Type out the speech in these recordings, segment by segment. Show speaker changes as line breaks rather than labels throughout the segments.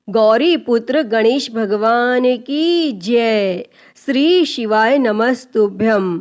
गौरी पुत्र गणेश भगवान की जय। श्री शिवाय नमस्तुभ्यम।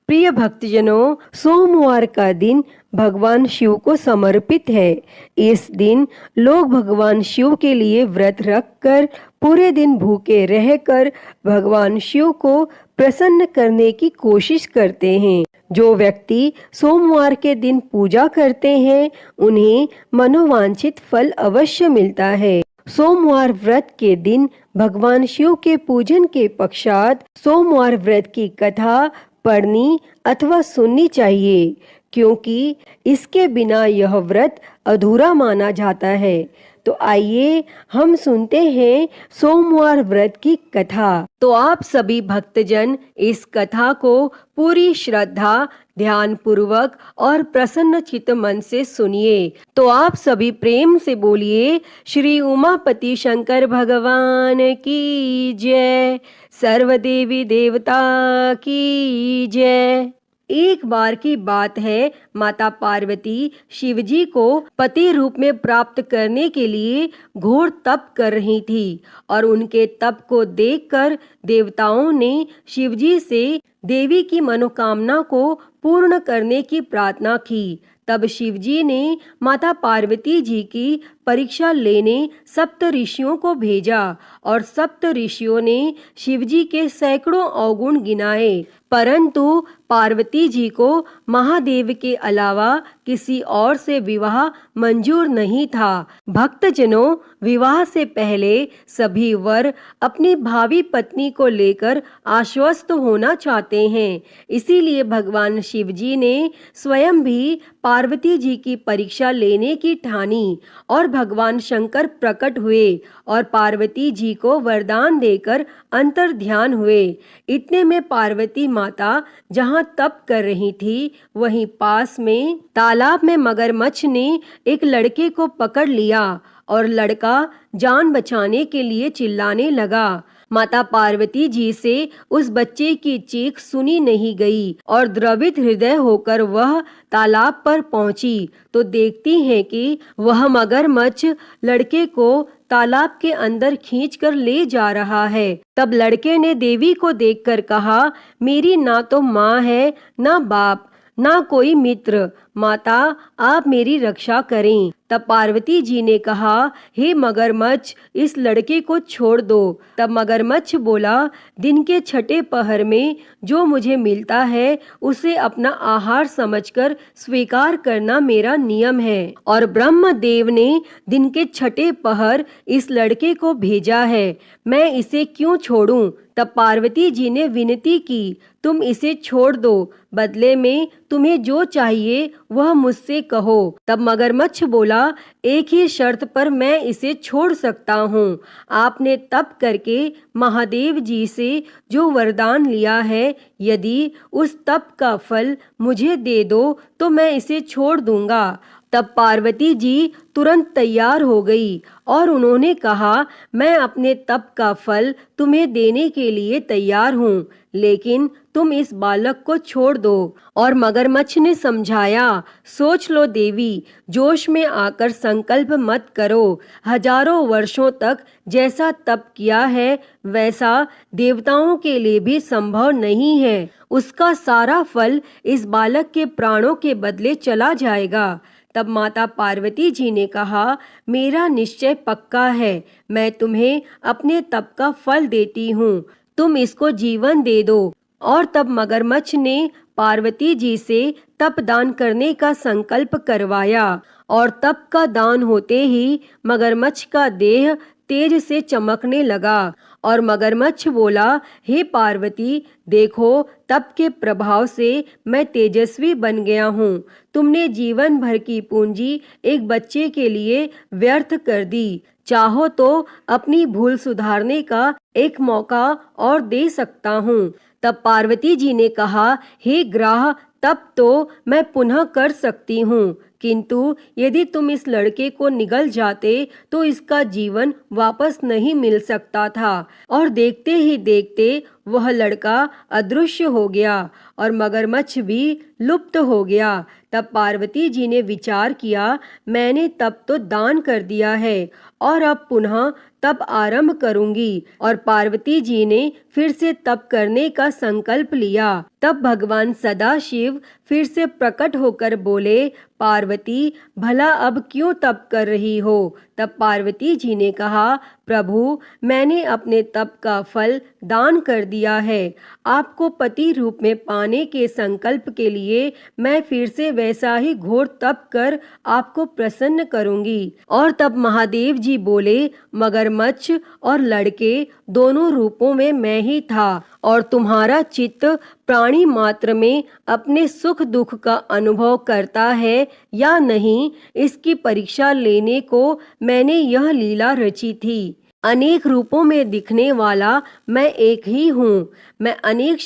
प्रिय भक्तजनों, सोमवार का दिन भगवान शिव को समर्पित है। इस दिन लोग भगवान शिव के लिए व्रत रखकर पूरे दिन भूखे रहकर भगवान शिव को प्रसन्न करने की कोशिश करते हैं। जो व्यक्ति सोमवार के दिन पूजा करते हैं उन्हें मनोवांछित फल अवश्य मिलता है। सोमवार व्रत के दिन भगवान शिव के पूजन के पश्चात सोमवार व्रत की कथा पढ़नी अथवा सुननी चाहिए, क्योंकि इसके बिना यह व्रत अधूरा माना जाता है। तो आइए हम सुनते हैं सोमवार व्रत की कथा। तो आप सभी भक्तजन इस कथा को पूरी श्रद्धा, ध्यान पूर्वक और प्रसन्न चित्त मन से सुनिए। तो आप सभी प्रेम से बोलिए, श्री उमापति शंकर भगवान की जय, सर्वदेवी देवता की जय। एक बार की बात है, माता पार्वती शिवजी को पति रूप में प्राप्त करने के लिए घोर तप कर रही थी और उनके तप को देखकर देवताओं ने शिवजी से देवी की मनोकामना को पूर्ण करने की प्रार्थना की। तब शिवजी ने माता पार्वती जी की परीक्षा लेने सप्त ऋषियों को भेजा और सप्त ऋषियों ने शिवजी के सैकड़ों अवगुण गिनाए, परंतु पार्वती जी को महादेव के अलावा किसी और से विवाह मंजूर नहीं था। भक्तजनों, विवाह से पहले सभी वर अपनी भावी पत्नी को लेकर आश्वस्त होना चाहते हैं। इसीलिए भगवान शिवजी ने स्वयं भी पार्वती जी की परीक्षा लेने की ठानी और भगवान शंकर प्रकट हुए और पार्वती जी को वरदान देकर अंतर ध्यान हुए। इतने में पार्वती माता जहाँ तप कर रही थी, वहीं पास में तालाब में मगरमच्छ ने एक लड़के को पकड़ लिया और लड़का जान बचाने के लिए चिल्लाने लगा। माता पार्वती जी से उस बच्चे की चीख सुनी नहीं गई और द्रवित हृदय होकर वह तालाब पर पहुंची तो देखती है कि वह मगरमच्छ लड़के को तालाब के अंदर खींचकर ले जा रहा है। तब लड़के ने देवी को देखकर कहा, मेरी ना तो माँ है, ना बाप, ना कोई मित्र, माता आप मेरी रक्षा करें। तब पार्वती जी ने कहा, हे मगरमच्छ, इस लड़के को छोड़ दो। तब मगरमच्छ बोला, दिन के छठे पहर में जो मुझे मिलता है उसे अपना आहार समझकर स्वीकार करना मेरा नियम है और ब्रह्मदेव ने दिन के छठे पहर इस लड़के को भेजा है, मैं इसे क्यों छोड़ूं? तब पार्वती जी ने विनती की, तुम इसे छोड़ दो, बदले में तुम्हें जो चाहिए वह मुझसे कहो। तब मगरमच्छ बोला, एक ही शर्त पर मैं इसे छोड़ सकता हूँ। आपने तप करके महादेव जी से जो वरदान लिया है, यदि उस तप का फल मुझे दे दो तो मैं इसे छोड़ दूंगा। तब पार्वती जी तुरंत तैयार हो गई और उन्होंने कहा, मैं अपने तप का फल तुम्हें देने के लिए तैयार हूँ, लेकिन तुम इस बालक को छोड़ दो। और मगरमच्छ ने समझाया, सोच लो देवी, जोश में आकर संकल्प मत करो। हजारों वर्षों तक जैसा तप किया है वैसा देवताओं के लिए भी संभव नहीं है। उसका सारा फल इस बालक के प्राणों के बदले चला जाएगा। तब माता पार्वती जी ने कहा, मेरा निश्चय पक्का है, मैं तुम्हें अपने तप का फल देती हूँ, तुम इसको जीवन दे दो। और तब मगरमच्छ ने पार्वती जी से तप दान करने का संकल्प करवाया और तप का दान होते ही मगरमच्छ का देह तेज से चमकने लगा और मगरमच्छ बोला, हे पार्वती, देखो तप के प्रभाव से मैं तेजस्वी बन गया हूँ। तुमने जीवन भर की पूंजी एक बच्चे के लिए व्यर्थ कर दी। चाहो तो अपनी भूल सुधारने का एक मौका और दे सकता हूँ। तब पार्वती जी ने कहा, हे ग्राह, तब तो मैं पुनः कर सकती हूँ, किंतु यदि तुम इस लड़के को निगल जाते तो इसका जीवन वापस नहीं मिल सकता था। और देखते ही देखते वह लड़का अदृश्य हो गया और मगरमच्छ भी लुप्त हो गया। तब पार्वती जी ने विचार किया, मैंने तब तो दान कर दिया है और अब पुनः तप आरंभ करूंगी। और पार्वती जी ने फिर से तप करने का संकल्प लिया। तब भगवान सदाशिव फिर से प्रकट होकर बोले, पार्वती भला अब क्यों तप कर रही हो? तब पार्वती जी ने कहा, प्रभु मैंने अपने तप का फल दान कर दिया है। आपको पति रूप में पाने के संकल्प के लिए मैं फिर से वैसा ही घोर तप कर आपको प्रसन्न करूंगी। और तब महादेव जी बोले, मगरमच्छ और लड़के दोनों रूपों में मैं ही था, और तुम्हारा चित्त प्राणी मात्र में अपने सुख दुख का अनुभव करता है या नहीं, इसकी परीक्षा लेने को मैंने यह लीला रची थी। अनेक रूपों में दिखने वाला मैं एक ही हूँ। मैं अनेक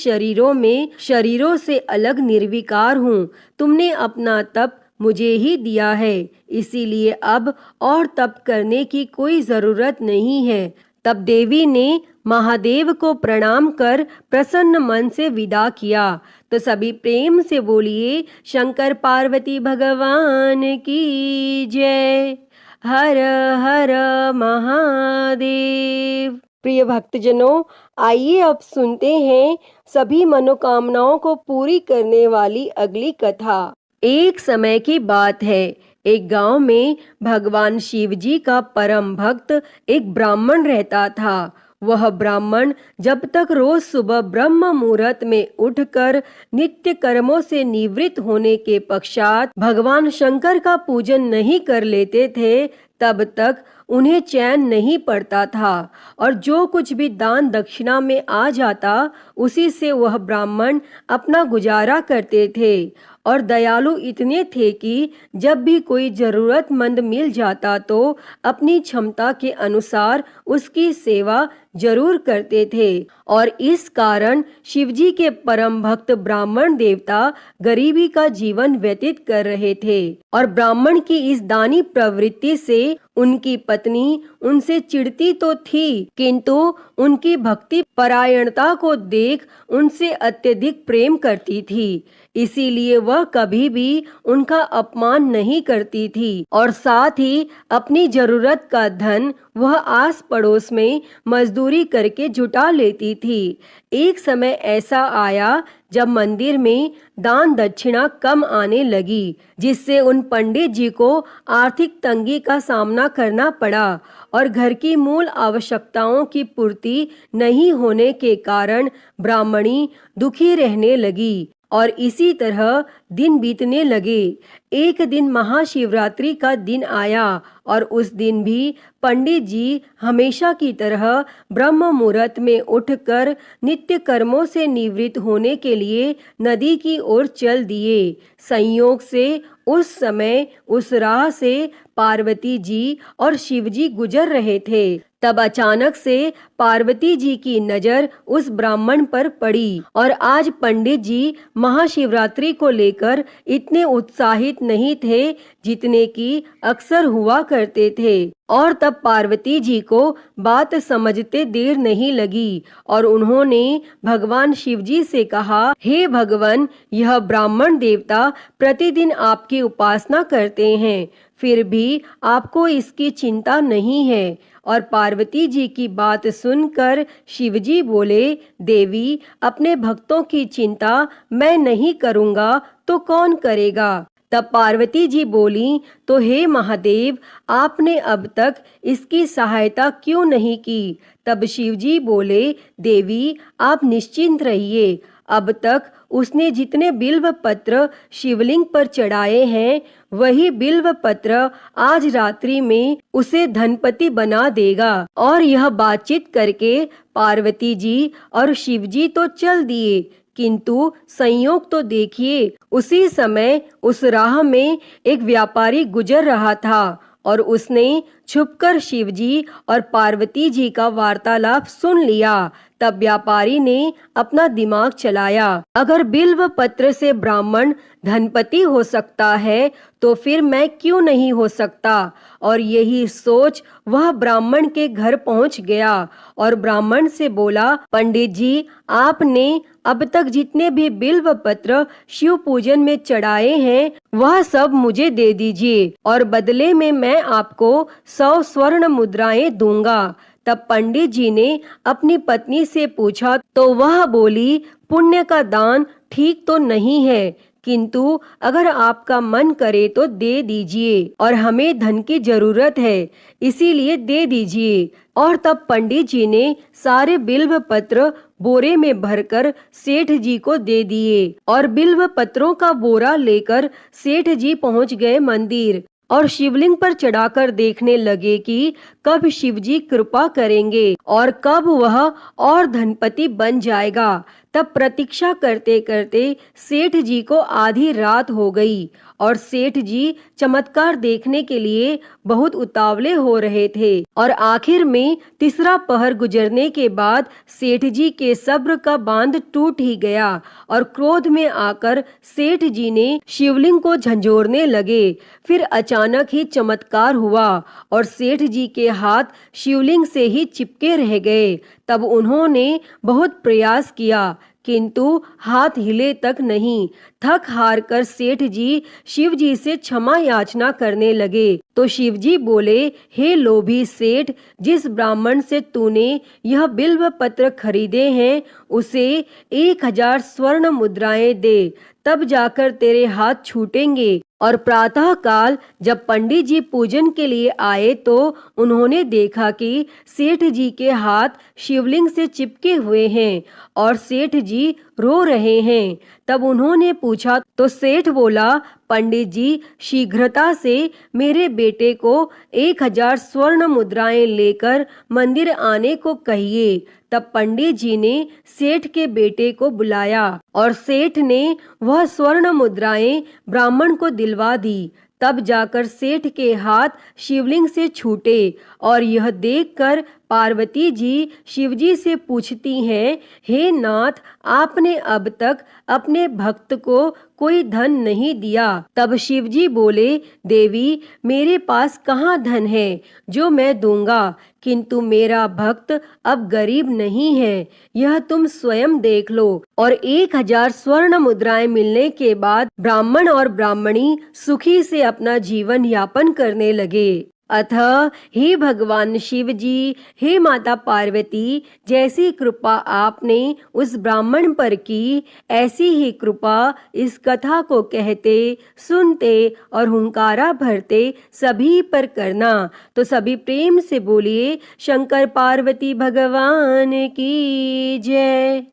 शरीरों से अलग निर्विकार हूँ। तुमने अपना तप मुझे ही दिया है, इसीलिए अब और तप करने की कोई जरूरत नहीं है। तब देवी ने महादेव को प्रणाम कर प्रसन्न मन से विदा किया। तो सभी प्रेम से बोलिए, शंकर पार्वती भगवान की जय। हर हर महादेव। प्रिय भक्तजनों, आइए अब सुनते हैं सभी मनोकामनाओं को पूरी करने वाली अगली कथा। एक समय की बात है, एक गांव में भगवान शिव जी का परम भक्त एक ब्राह्मण रहता था। वह ब्राह्मण जब तक रोज सुबह ब्रह्म मुहूर्त में उठकर नित्य कर्मों से निवृत्त होने के पश्चात भगवान शंकर का पूजन नहीं कर लेते थे, तब तक उन्हें चैन नहीं पड़ता था। और जो कुछ भी दान दक्षिणा में आ जाता, उसी से वह ब्राह्मण अपना गुजारा करते थे। और दयालु इतने थे कि जब भी कोई जरूरतमंद मिल जाता तो अपनी क्षमता के अनुसार उसकी सेवा जरूर करते थे। और इस कारण शिवजी के परम भक्त ब्राह्मण देवता गरीबी का जीवन व्यतीत कर रहे थे। और ब्राह्मण की इस दानी प्रवृत्ति से उनकी पत्नी उनसे चिढ़ती तो थी, किंतु उनकी भक्ति परायणता को देख उनसे अत्यधिक प्रेम करती थी। इसीलिए वह कभी भी उनका अपमान नहीं करती थी। और साथ ही अपनी जरूरत का धन वह आस पड़ोस में मजदूरी करके जुटा लेती थी। एक समय ऐसा आया जब मंदिर में दान दक्षिणा कम आने लगी, जिससे उन पंडित जी को आर्थिक तंगी का सामना करना पड़ा। और घर की मूल आवश्यकताओं की पूर्ति नहीं होने के कारण ब्राह्मणी दुखी रहने लगी। और इसी तरह दिन बीतने लगे। एक दिन महाशिवरात्रि का दिन आया और उस दिन भी पंडित जी हमेशा की तरह ब्रह्म मुहूर्त में उठकर नित्य कर्मों से निवृत्त होने के लिए नदी की ओर चल दिए। संयोग से उस समय उस राह से पार्वती जी और शिवजी गुजर रहे थे। तब अचानक से पार्वती जी की नजर उस ब्राह्मण पर पड़ी। और आज पंडित जी महाशिवरात्रि को लेकर इतने उत्साहित नहीं थे जितने कि अक्सर हुआ करते थे। और तब पार्वती जी को बात समझते देर नहीं लगी और उन्होंने भगवान शिव जी से कहा, हे भगवान, यह ब्राह्मण देवता प्रतिदिन आपकी उपासना करते हैं, फिर भी आपको इसकी चिंता नहीं है। और पार्वती जी की बात सुनकर शिवजी बोले, देवी, अपने भक्तों की चिंता मैं नहीं करूँगा तो कौन करेगा? तब पार्वती जी बोली, तो हे महादेव, आपने अब तक इसकी सहायता क्यों नहीं की? तब शिवजी बोले, देवी, आप निश्चिंत रहिए। अब तक उसने जितने बिल्व पत्र शिवलिंग पर चढ़ाए हैं, वही बिल्व पत्र आज रात्रि में उसे धनपति बना देगा। और यह बातचीत करके पार्वती जी और शिवजी तो चल दिए, किंतु संयोग तो देखिए, उसी समय उस राह में एक व्यापारी गुजर रहा था और उसने छुपकर शिवजी और पार्वती जी का वार्तालाप सुन लिया। तब व्यापारी ने अपना दिमाग चलाया, अगर बिल्व पत्र से ब्राह्मण धनपति हो सकता है तो फिर मैं क्यों नहीं हो सकता। और यही सोच वह ब्राह्मण के घर पहुंच गया और ब्राह्मण से बोला, पंडित जी, आपने अब तक जितने भी बिल्व पत्र शिव पूजन में चढ़ाए हैं वह सब मुझे दे दीजिए और बदले में मैं आपको 100 स्वर्ण मुद्राएं दूंगा। तब पंडित जी ने अपनी पत्नी से पूछा तो वह बोली, पुण्य का दान ठीक तो नहीं है, किंतु अगर आपका मन करे तो दे दीजिए, और हमें धन की जरूरत है, इसीलिए दे दीजिए। और तब पंडित जी ने सारे बिल्व पत्र बोरे में भरकर सेठ जी को दे दिए, और बिल्व पत्रों का बोरा लेकर सेठ जी पहुंच गए मंदिर, और शिवलिंग पर चढ़ाकर देखने लगे कि कब शिवजी कृपा करेंगे और कब वह और धनपति बन जाएगा। तब प्रतीक्षा करते करते सेठ जी को आधी रात हो गई, और सेठ जी चमत्कार देखने के लिए बहुत उतावले हो रहे थे, और आखिर में तीसरा पहर गुजरने के बाद सेठ जी के सब्र का बांध टूट ही गया, और क्रोध में आकर सेठ जी ने शिवलिंग को झंझोरने लगे। फिर अचानक ही चमत्कार हुआ, और सेठ जी के हाथ शिवलिंग से ही चिपके रह गए। तब उन्होंने बहुत प्रयास किया, किंतु हाथ हिले तक नहीं। थक हार कर सेठ जी शिव जी से क्षमा याचना करने लगे, तो शिव जी बोले, हे लोभी सेठ, जिस ब्राह्मण से तूने यह बिल्व पत्र खरीदे हैं उसे 1000 स्वर्ण मुद्राएं दे, तब जाकर तेरे हाथ छूटेंगे। और प्रातः काल जब पंडित जी पूजन के लिए आए तो उन्होंने देखा कि सेठ जी के हाथ शिवलिंग से चिपके हुए हैं और सेठ जी रो रहे हैं। तब उन्होंने पूछा तो सेठ बोला, पंडित जी, शीघ्रता से मेरे बेटे को 1000 स्वर्ण मुद्राएं लेकर मंदिर आने को कहिए। तब पंडित जी ने सेठ के बेटे को बुलाया, और सेठ ने वह स्वर्ण मुद्राएं ब्राह्मण को दिलवा दी। तब जाकर सेठ के हाथ शिवलिंग से छूटे, और यह देखकर पार्वती जी शिवजी से पूछती हैं, हे नाथ, आपने अब तक अपने भक्त को कोई धन नहीं दिया। तब शिवजी बोले, देवी, मेरे पास कहाँ धन है जो मैं दूंगा, किंतु मेरा भक्त अब गरीब नहीं है, यह तुम स्वयं देख लो। और 1000 स्वर्ण मुद्राएं मिलने के बाद ब्राह्मण और ब्राह्मणी सुखी से अपना जीवन यापन करने लगे। अतः हे भगवान शिव जी, हे माता पार्वती, जैसी कृपा आपने उस ब्राह्मण पर की, ऐसी ही कृपा इस कथा को कहते, सुनते और हुंकारा भरते सभी पर करना। तो सभी प्रेम से बोलिए, शंकर पार्वती भगवान की जय।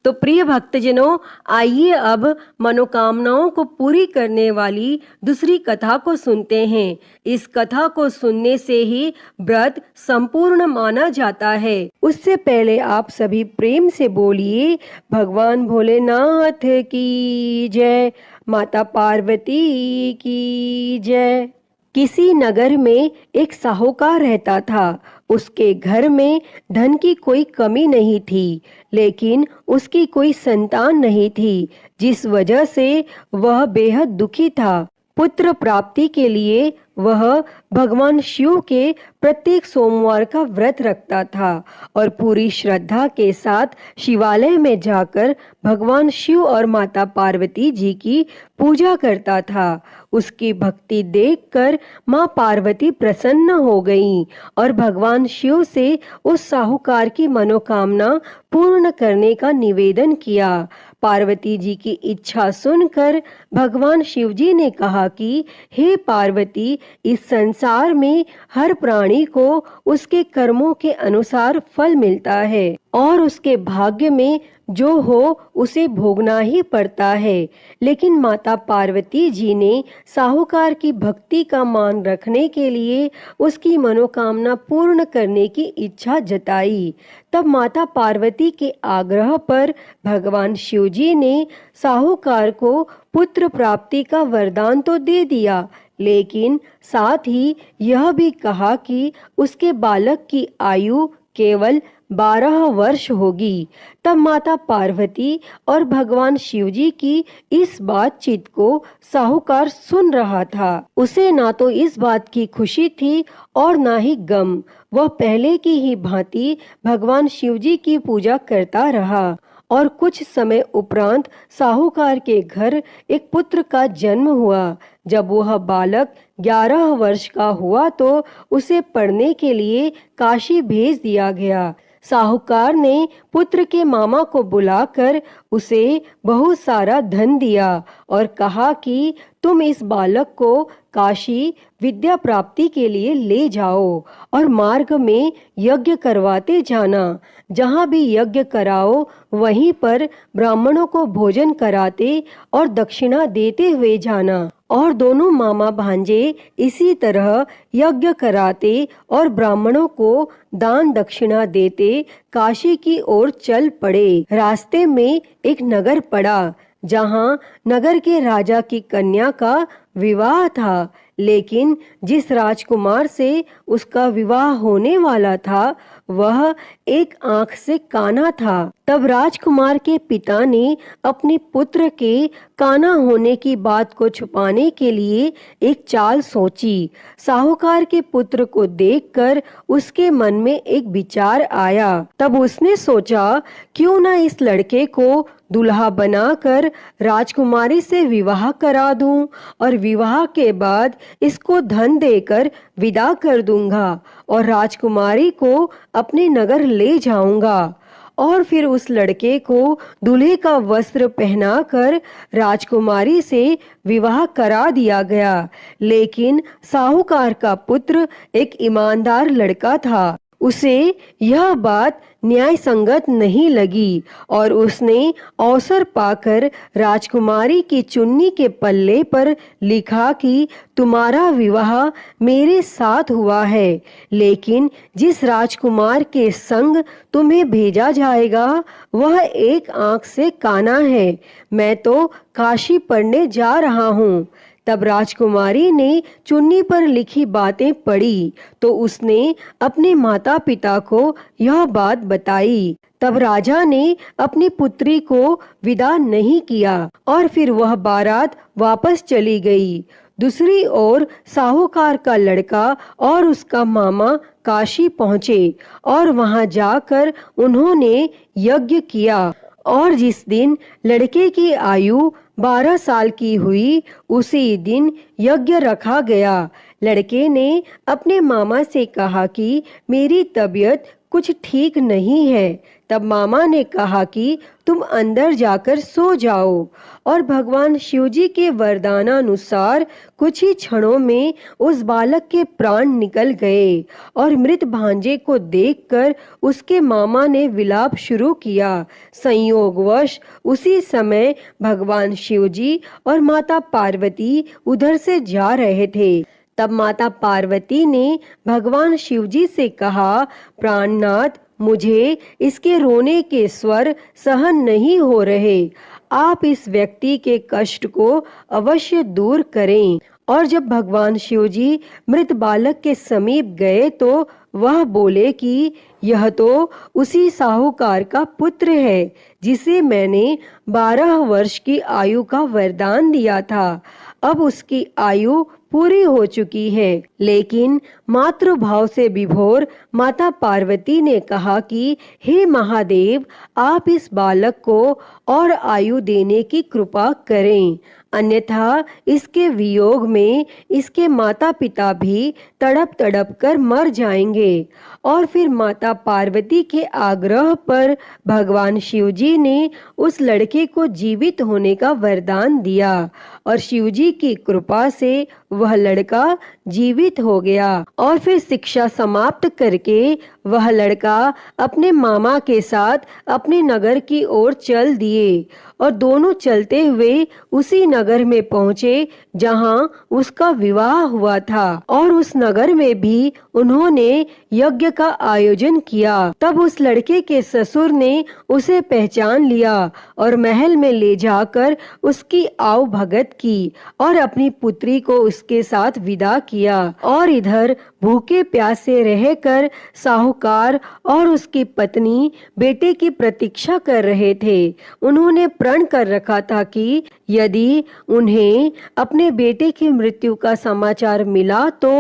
तो प्रिय भक्तजनों, आइए अब मनोकामनाओं को पूरी करने वाली दूसरी कथा को सुनते हैं। इस कथा को सुनने से ही व्रत संपूर्ण माना जाता है। उससे पहले आप सभी प्रेम से बोलिए, भगवान भोलेनाथ की जय, माता पार्वती की जय। किसी नगर में एक साहूकार रहता था। उसके घर में धन की कोई कमी नहीं थी, लेकिन उसकी कोई संतान नहीं थी, जिस वजह से वह बेहद दुखी था। पुत्र प्राप्ति के लिए वह भगवान शिव के प्रत्येक सोमवार का व्रत रखता था और पूरी श्रद्धा के साथ शिवालय में जाकर भगवान शिव और माता पार्वती जी की पूजा करता था। उसकी भक्ति देखकर माँ पार्वती प्रसन्न हो गईं और भगवान शिव से उस साहूकार की मनोकामना पूर्ण करने का निवेदन किया। पार्वती जी की इच्छा सुनकर भगवान शिव जी ने कहा कि हे पार्वती, इस संसार में हर प्राणी को उसके कर्मों के अनुसार फल मिलता है और उसके भाग्य में जो हो उसे भोगना ही पड़ता है। लेकिन माता पार्वती जी ने साहूकार की भक्ति का मान रखने के लिए उसकी मनोकामना पूर्ण करने की इच्छा जताई। तब माता पार्वती के आग्रह पर भगवान शिव जी ने साहूकार को पुत्र प्राप्ति का वरदान तो दे दिया, लेकिन साथ ही यह भी कहा कि उसके बालक की आयु केवल 12 वर्ष होगी। तब माता पार्वती और भगवान शिवजी की इस बातचीत को साहूकार सुन रहा था। उसे ना तो इस बात की खुशी थी और ना ही गम। वह पहले की ही भांति भगवान शिवजी की पूजा करता रहा और कुछ समय उपरांत साहूकार के घर एक पुत्र का जन्म हुआ। जब वह बालक 11 वर्ष का हुआ तो उसे पढ़ने के लिए काशी भेज दिया गया। साहूकार ने पुत्र के मामा को बुलाकर उसे बहुत सारा धन दिया और कहा कि तुम इस बालक को काशी विद्या प्राप्ति के लिए ले जाओ और मार्ग में यज्ञ करवाते जाना। जहाँ भी यज्ञ कराओ वहीं पर ब्राह्मणों को भोजन कराते और दक्षिणा देते हुए जाना। और दोनों मामा भांजे इसी तरह यज्ञ कराते और ब्राह्मणों को दान दक्षिणा देते काशी की ओर चल पड़े। रास्ते में एक नगर पड़ा जहाँ नगर के राजा की कन्या का विवाह था, लेकिन जिस राजकुमार से उसका विवाह होने वाला था वह एक आंख से काना था। तब राजकुमार के पिता ने अपने पुत्र के काना होने की बात को छुपाने के लिए एक चाल सोची। साहूकार के पुत्र को देखकर उसके मन में एक विचार आया। तब उसने सोचा क्यों न इस लड़के को दुल्हा बनाकर राजकुमारी से विवाह करा दूं और विवाह के बाद इसको धन देकर विदा कर दूंगा और राजकुमारी को अपने नगर ले जाऊंगा। और फिर उस लड़के को दूल्हे का वस्त्र पहनाकर राजकुमारी से विवाह करा दिया गया। लेकिन साहूकार का पुत्र एक ईमानदार लड़का था। उसे यह बात न्याय संगत नहीं लगी और उसने अवसर पाकर राजकुमारी की चुन्नी के पल्ले पर लिखा कि तुम्हारा विवाह मेरे साथ हुआ है, लेकिन जिस राजकुमार के संग तुम्हें भेजा जाएगा वह एक आंख से काना है। मैं तो काशी पढ़ने जा रहा हूँ। तब राजकुमारी ने चुन्नी पर लिखी बातें पढ़ी तो उसने अपने माता पिता को यह बात बताई। तब राजा ने अपनी पुत्री को विदा नहीं किया और फिर वह बारात वापस चली गई। दूसरी ओर साहूकार का लड़का और उसका मामा काशी पहुँचे और वहां जाकर उन्होंने यज्ञ किया और जिस दिन लड़के की आयु 12 साल की हुई उसी दिन यज्ञ रखा गया। लड़के ने अपने मामा से कहा कि मेरी तबीयत कुछ ठीक नहीं है। तब मामा ने कहा कि तुम अंदर जाकर सो जाओ और भगवान शिवजी के वरदानानुसार कुछ ही क्षणों में उस बालक के प्राण निकल गए और मृत भांजे को देखकर उसके मामा ने विलाप शुरू किया। संयोगवश उसी समय भगवान शिवजी और माता पार्वती उधर से जा रहे थे। तब माता पार्वती ने भगवान शिवजी से कहा, प्राणनाथ, मुझे इसके रोने के स्वर सहन नहीं हो रहे। आप इस व्यक्ति के कष्ट को अवश्य दूर करें। और जब भगवान शिवजी मृत बालक के समीप गए तो वह बोले कि यह तो उसी साहूकार का पुत्र है जिसे मैंने 12 वर्ष की आयु का वरदान दिया था। अब उसकी आयु पूरी हो चुकी है। लेकिन मातृभाव से विभोर माता पार्वती ने कहा कि हे महादेव, आप इस बालक को और आयु देने की कृपा करें, अन्यथा इसके वियोग में इसके माता पिता भी तड़प तड़प कर मर जाएंगे। और फिर माता पार्वती के आग्रह पर भगवान शिवजी ने उस लड़के को जीवित होने का वरदान दिया और शिवजी की कृपा से वह लड़का जीवित हो गया। और फिर शिक्षा समाप्त करके वह लड़का अपने मामा के साथ अपने नगर की ओर चल दिए और दोनों चलते हुए उसी नगर में पहुँचे जहाँ उसका विवाह हुआ था। और उस नगर में भी उन्होंने यज्ञ का आयोजन किया। तब उस लड़के के ससुर ने उसे पहचान लिया और महल में ले जाकर उसकी आव भगत की और अपनी पुत्री को उसके साथ विदा किया। और इधर भूखे प्यासे रहकर साहूकार और उसकी पत्नी बेटे की प्रतीक्षा कर रहे थे। उन्होंने प्रण कर रखा था कि यदि उन्हें अपने बेटे की मृत्यु का समाचार मिला तो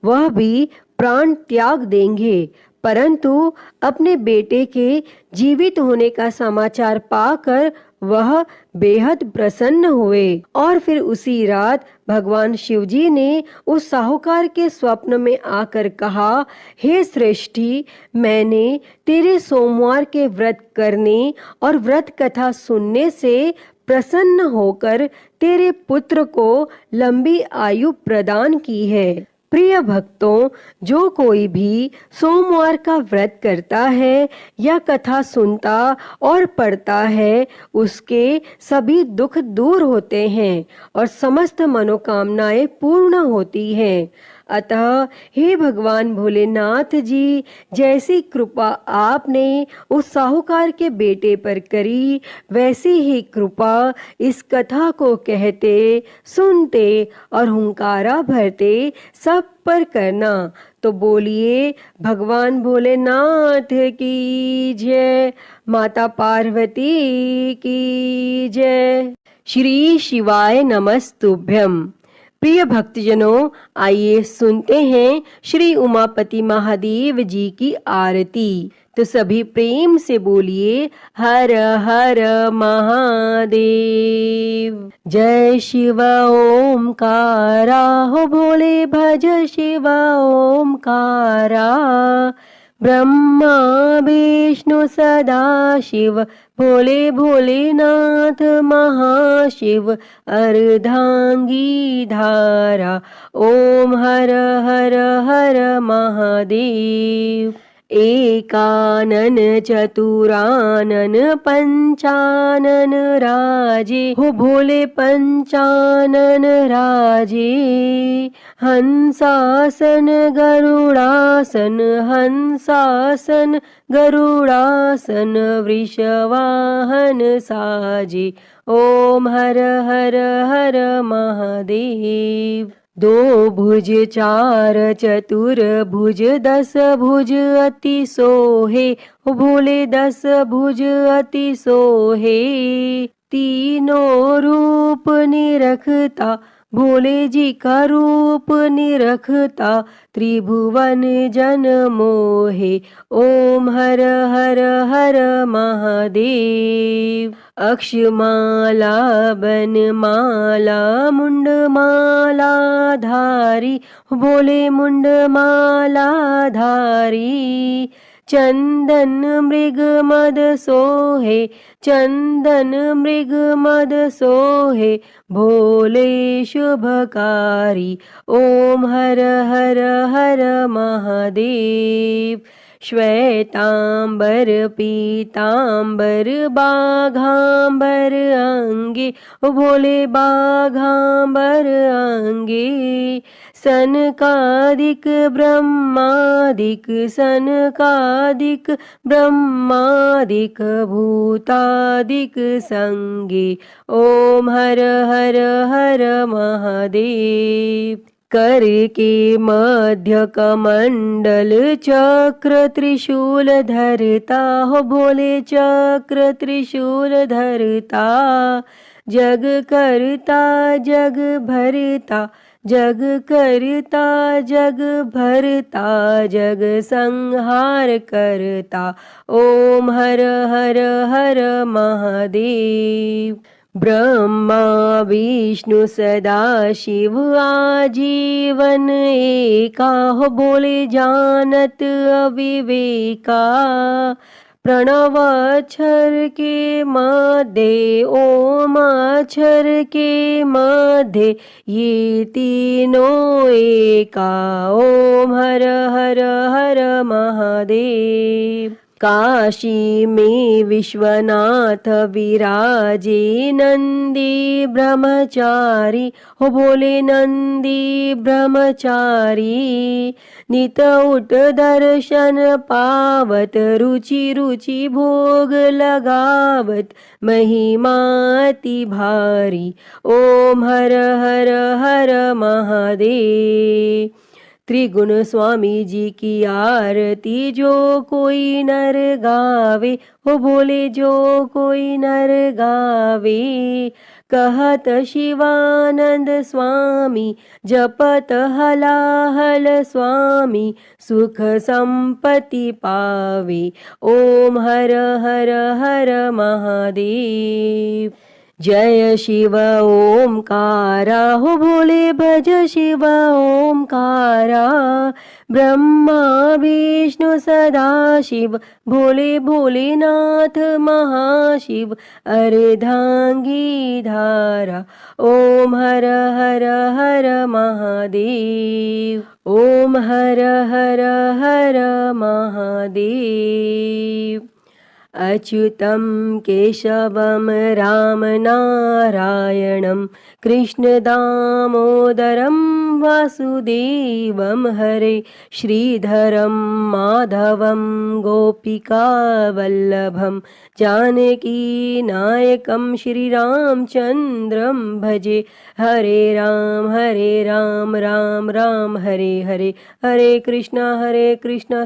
वह भी प्राण त्याग देंगे। परंतु अपने बेटे के जीवित होने का समाचार पाकर वह बेहद प्रसन्न हुए और फिर उसी रात भगवान शिवजी ने उस साहूकार के स्वप्न में आकर कहा, हे श्रेष्ठी, मैंने तेरे सोमवार के व्रत करने और व्रत कथा सुनने से प्रसन्न होकर तेरे पुत्र को लंबी आयु प्रदान की है। प्रिय भक्तों, जो कोई भी सोमवार का व्रत करता है या कथा सुनता और पढ़ता है, उसके सभी दुख दूर होते हैं और समस्त मनोकामनाएं पूर्ण होती हैं। अतः हे भगवान भोलेनाथ जी, जैसी कृपा आपने उस साहूकार के बेटे पर करी, वैसी ही कृपा इस कथा को कहते, सुनते और हुंकारा भरते सब पर करना। तो बोलिए भगवान भोलेनाथ की जय, माता पार्वती की जय। श्री शिवाय नमस्तुभ्यम। प्रिय भक्तजनों, आइए सुनते हैं श्री उमापति महादेव जी की आरती। तो सभी प्रेम से बोलिए हर हर महादेव। जय शिव ओमकारा, हो भोले भज शिव ओमकारा। ब्रह्मा विष्णु सदा शिव, भोले भोलेनाथ महाशिव। अर्धांगी धारा, ओम हर हर हर महादेव। एकानन चतुरानन पंचानन राजे, हो भोले पंचानन राजे। हंसासन गरुड़ासन, हंसासन गरुड़ासन। वृषवाहन साजे, ओम हर हर हर महादेव। दो भुज चार चतुर भुज, दस भुज अति सोहे, हो भोले दस भुज अति सोहे। तीनों रूप निरखता, भोले जी का रूप निरखता। त्रिभुवन जन मोहे, ओम हर हर हर महादेव। अक्षमाला बनमाला मुंडमाला धारी, भोले मुंडमाला धारी। चंदन मृग मद सोहे, चंदन मृग मद सोहे। भोले शुभकारी, ओम हर हर हर महादेव। श्वेतांबर पीतांबर बाघांबर अंगे, भोले बाघांबर अंगे। सनकादिक ब्रह्मादिक, सनकादिक ब्रह्मादिक। भूतादिक संगे, ओम हर हर हर महादेव। कर के मध्य कमंडल चक्र त्रिशूल धरता, हो भोले चक्र त्रिशूल धरता। जग करता जग भरता, जग करता जग भरता। जग संहार करता, ओम हर हर हर महादेव। ब्रह्मा विष्णु सदा शिव आजीवन एका, हो बोले जानत अविवेका। प्रणव अक्षर के मध्य, ओम अक्षर के मध्य। ये तीनों एका, ओम हर हर हर महादेव। काशी में विश्वनाथ विराजे नंदी ब्रह्मचारी, हो बोले नंदी ब्रह्मचारी। नित उठ दर्शन पावत, रुचि रुचि भोग लगावत। महिमा अति भारी, ओम हर हर हर महादेव। त्रिगुण स्वामी जी की आरती जो कोई नर गावे, हो बोले जो कोई नर गावे। कहत शिवानंद स्वामी जपत हलाहल स्वामी, सुख संपत्ति पावे। ओम हर हर हर महादेव। जय शिव ओमकारा, हो भोले भज शिव ओमकारा। ब्रह्मा विष्णु सदा शिव, भोले भोलेनाथ महाशिव। अर्धांगी धारा, ओम हर हर हर महादेव। ओम हर हर हर महादेव। अच्युतं केशवं राम नारायणं कृष्ण दामोदरं वासुदेवं हरे। श्रीधरं माधवं गोपिकावल्लभं जानकी नायकं श्रीरामचन्द्रं भजे। हरे राम राम राम हरे हरे, हरे कृष्णा कृष्णा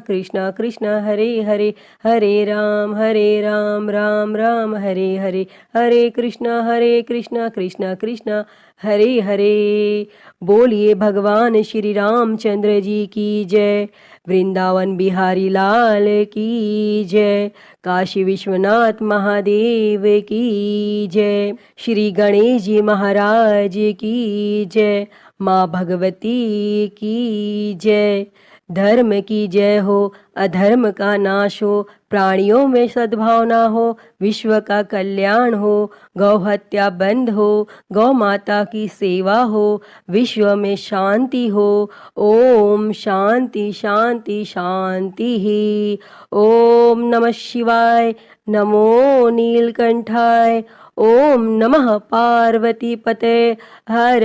कृष्णा हरे हरे। हरे राम राम राम हरे हरे, हरे कृष्णा कृष्णा कृष्णा हरे हरे। बोलिए भगवान श्री रामचंद्र जी की जय। वृंदावन बिहारी लाल की जय। काशी विश्वनाथ महादेव की जय। श्री गणेश जी महाराज की जय। माँ भगवती की जय। धर्म की जय हो, अधर्म का नाश हो, प्राणियों में सद्भावना हो, विश्व का कल्याण हो, गौ हत्या बंद हो, गौ माता की सेवा हो, विश्व में शांति हो। ओम शांति शांति शांति ही। ओम नमः शिवाय, नमो नीलकंठाय। ओम नमः पार्वती पते, हर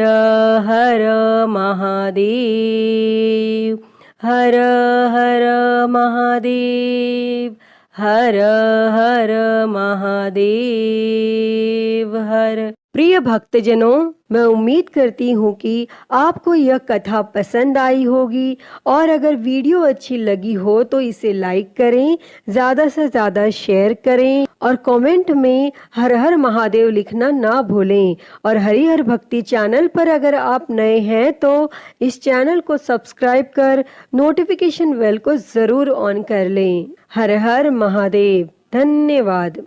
हर महादेव। हर हर महादेव, हर हर महादेव हर। प्रिय भक्तजनों, मैं उम्मीद करती हूँ कि आपको यह कथा पसंद आई होगी, और अगर वीडियो अच्छी लगी हो तो इसे लाइक करें, ज़्यादा से ज़्यादा शेयर करें, और कमेंट में हर हर महादेव लिखना ना भूलें। और हरिहर भक्ति चैनल पर अगर आप नए हैं तो इस चैनल को सब्सक्राइब कर नोटिफिकेशन बेल को ज़रूर ऑन कर लें। हर हर महादेव। धन्यवाद।